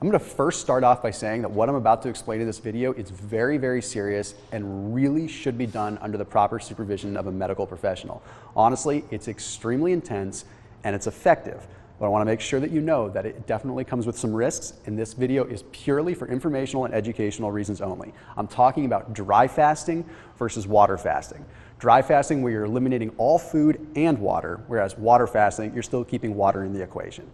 I'm going to first start off by saying that what I'm about to explain in this video is very, very serious and really should be done under the proper supervision of a medical professional. Honestly, it's extremely intense and it's effective, but I want to make sure that you know that it definitely comes with some risks, and this video is purely for informational and educational reasons only. I'm talking about dry fasting versus water fasting. Dry fasting, where you're eliminating all food and water, whereas water fasting, you're still keeping water in the equation.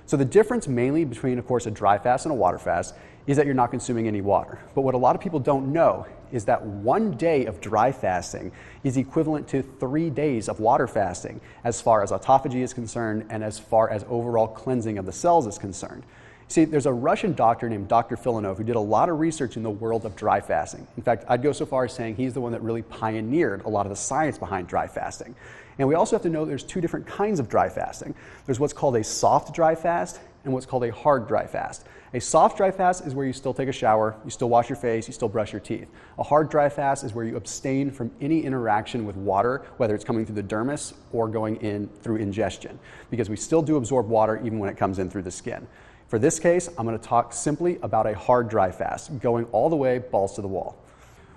So the difference mainly between, of course, a dry fast and a water fast is that you're not consuming any water. But what a lot of people don't know is that 1 day of dry fasting is equivalent to 3 days of water fasting as far as autophagy is concerned and as far as overall cleansing of the cells is concerned. See, there's a Russian doctor named Dr. Filanov who did a lot of research in the world of dry fasting. In fact, I'd go so far as saying he's the one that really pioneered a lot of the science behind dry fasting. And we also have to know there's two different kinds of dry fasting. There's what's called a soft dry fast and what's called a hard dry fast. A soft dry fast is where you still take a shower, you still wash your face, you still brush your teeth. A hard dry fast is where you abstain from any interaction with water, whether it's coming through the dermis or going in through ingestion, because we still do absorb water even when it comes in through the skin. For this case, I'm going to talk simply about a hard dry fast, going all the way balls to the wall.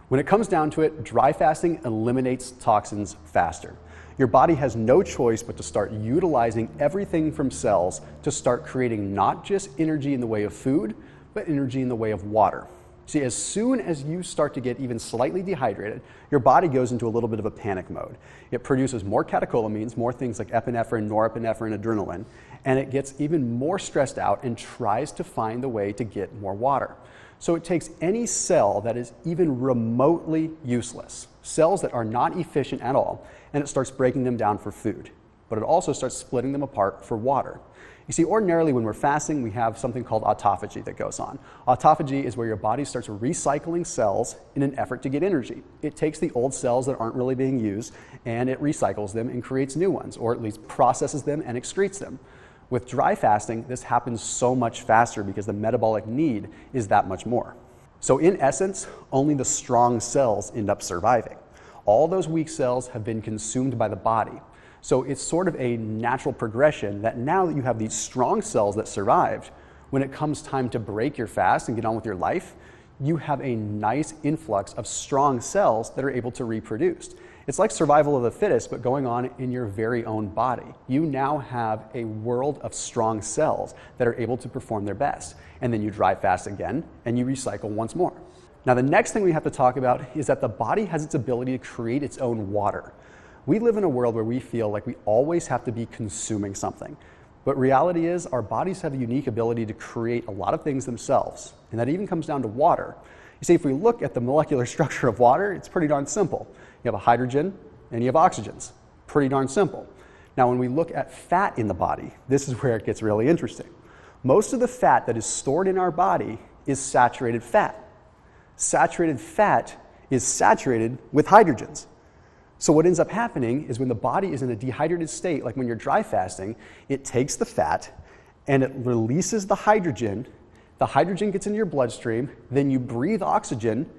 When it comes down to it, dry fasting eliminates toxins faster. Your body has no choice but to start utilizing everything from cells to start creating not just energy in the way of food, but energy in the way of water. See, as soon as you start to get even slightly dehydrated, your body goes into a little bit of a panic mode. It produces more catecholamines, more things like epinephrine, norepinephrine, adrenaline, and it gets even more stressed out and tries to find the way to get more water. So it takes any cell that is even remotely useless, cells that are not efficient at all, and it starts breaking them down for food. But it also starts splitting them apart for water. You see, ordinarily when we're fasting, we have something called autophagy that goes on. Autophagy is where your body starts recycling cells in an effort to get energy. It takes the old cells that aren't really being used and it recycles them and creates new ones, or at least processes them and excretes them. With dry fasting, this happens so much faster because the metabolic need is that much more. So in essence, only the strong cells end up surviving. All those weak cells have been consumed by the body. So it's sort of a natural progression that now that you have these strong cells that survived, when it comes time to break your fast and get on with your life, you have a nice influx of strong cells that are able to reproduce. It's like survival of the fittest, but going on in your very own body. You now have a world of strong cells that are able to perform their best. And then you dry fast again, and you recycle once more. Now, the next thing we have to talk about is that the body has its ability to create its own water. We live in a world where we feel like we always have to be consuming something. But reality is our bodies have a unique ability to create a lot of things themselves. And that even comes down to water. You see, if we look at the molecular structure of water, it's pretty darn simple. You have a hydrogen and you have oxygens. Pretty darn simple. Now, when we look at fat in the body, this is where it gets really interesting. Most of the fat that is stored in our body is saturated fat. Saturated fat is saturated with hydrogens. So what ends up happening is when the body is in a dehydrated state, like when you're dry fasting, it takes the fat and it releases the hydrogen gets into your bloodstream, then you breathe oxygen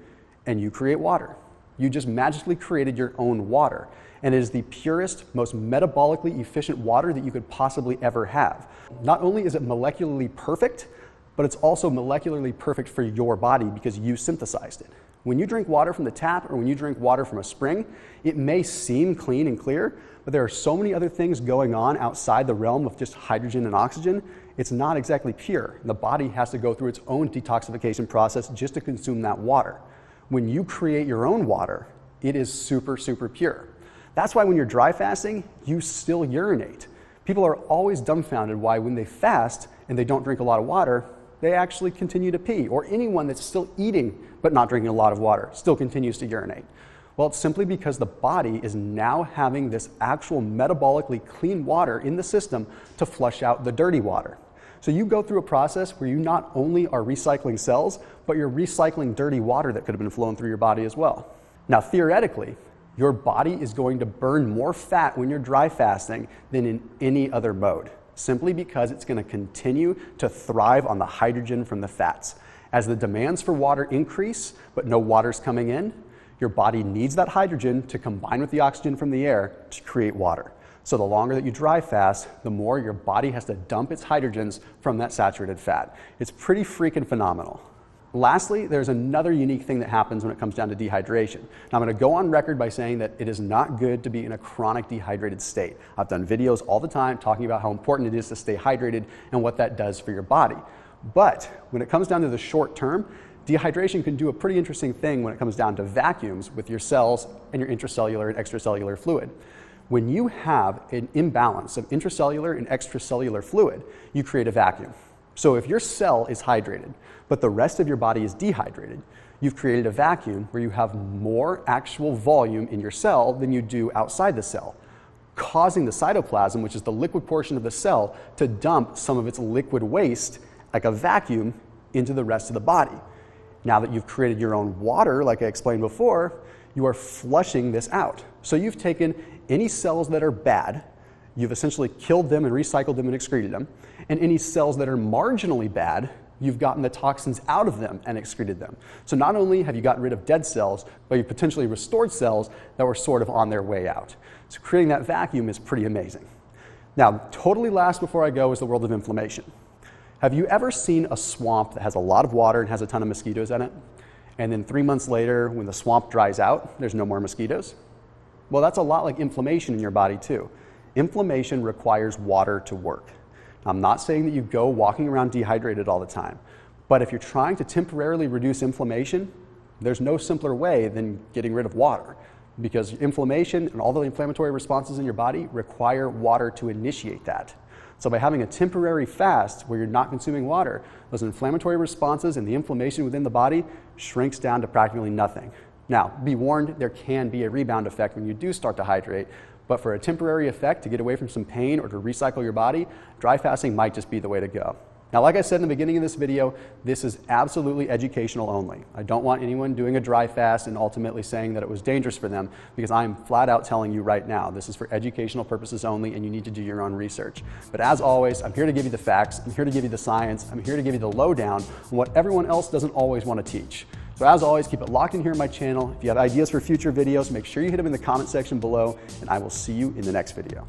and you create water. You just magically created your own water. And it is the purest, most metabolically efficient water that you could possibly ever have. Not only is it molecularly perfect, but it's also molecularly perfect for your body because you synthesized it. When you drink water from the tap or when you drink water from a spring, it may seem clean and clear, but there are so many other things going on outside the realm of just hydrogen and oxygen, it's not exactly pure. The body has to go through its own detoxification process just to consume that water. When you create your own water, it is super, super pure. That's why when you're dry fasting, you still urinate. People are always dumbfounded why when they fast and they don't drink a lot of water, they actually continue to pee, or anyone that's still eating but not drinking a lot of water still continues to urinate. Well, it's simply because the body is now having this actual metabolically clean water in the system to flush out the dirty water. So you go through a process where you not only are recycling cells, but you're recycling dirty water that could have been flowing through your body as well. Now, theoretically, your body is going to burn more fat when you're dry fasting than in any other mode, simply because it's going to continue to thrive on the hydrogen from the fats. As the demands for water increase, but no water's coming in, your body needs that hydrogen to combine with the oxygen from the air to create water. So the longer that you dry fast, the more your body has to dump its hydrogens from that saturated fat. It's pretty freaking phenomenal. Lastly, there's another unique thing that happens when it comes down to dehydration. Now, I'm going to go on record by saying that it is not good to be in a chronic dehydrated state. I've done videos all the time talking about how important it is to stay hydrated and what that does for your body. But when it comes down to the short term, dehydration can do a pretty interesting thing when it comes down to vacuums with your cells and your intracellular and extracellular fluid. When you have an imbalance of intracellular and extracellular fluid, you create a vacuum. So if your cell is hydrated, but the rest of your body is dehydrated, you've created a vacuum where you have more actual volume in your cell than you do outside the cell, causing the cytoplasm, which is the liquid portion of the cell, to dump some of its liquid waste, like a vacuum, into the rest of the body. Now that you've created your own water, like I explained before, you are flushing this out. So you've taken any cells that are bad, you've essentially killed them and recycled them and excreted them, and any cells that are marginally bad, you've gotten the toxins out of them and excreted them. So not only have you gotten rid of dead cells, but you potentially restored cells that were sort of on their way out. So creating that vacuum is pretty amazing. Now, totally last before I go is the world of inflammation. Have you ever seen a swamp that has a lot of water and has a ton of mosquitoes in it? And then 3 months later, when the swamp dries out, there's no more mosquitoes? Well, that's a lot like inflammation in your body too. Inflammation requires water to work. I'm not saying that you go walking around dehydrated all the time, but if you're trying to temporarily reduce inflammation, there's no simpler way than getting rid of water, because inflammation and all the inflammatory responses in your body require water to initiate that. So by having a temporary fast where you're not consuming water, those inflammatory responses and the inflammation within the body shrinks down to practically nothing. Now, be warned, there can be a rebound effect when you do start to hydrate, but for a temporary effect to get away from some pain or to recycle your body, dry fasting might just be the way to go. Now, like I said in the beginning of this video, this is absolutely educational only. I don't want anyone doing a dry fast and ultimately saying that it was dangerous for them, because I'm flat out telling you right now, this is for educational purposes only and you need to do your own research. But as always, I'm here to give you the facts, I'm here to give you the science, I'm here to give you the lowdown on what everyone else doesn't always want to teach. So as always, keep it locked in here on my channel. If you have ideas for future videos, make sure you hit them in the comment section below, and I will see you in the next video.